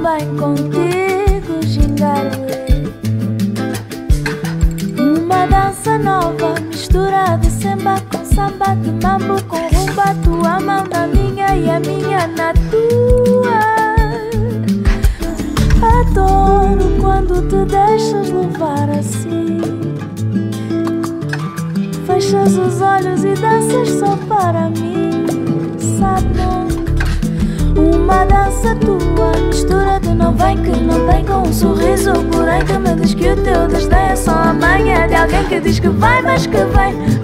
bem contigo, gingaroê. Uma dança nova, mistura de samba com samba, de mambo com rumba. Tua mão na minha e a minha na tua. Adoro quando te deixas levar assim. Fechas os olhos e danças só para mim, sabe? Uma dança tua, mistura de não vem que não tem, com um sorriso porém que me diz que o teu desdém é só a manha de alguém que diz que vai, mas que vem.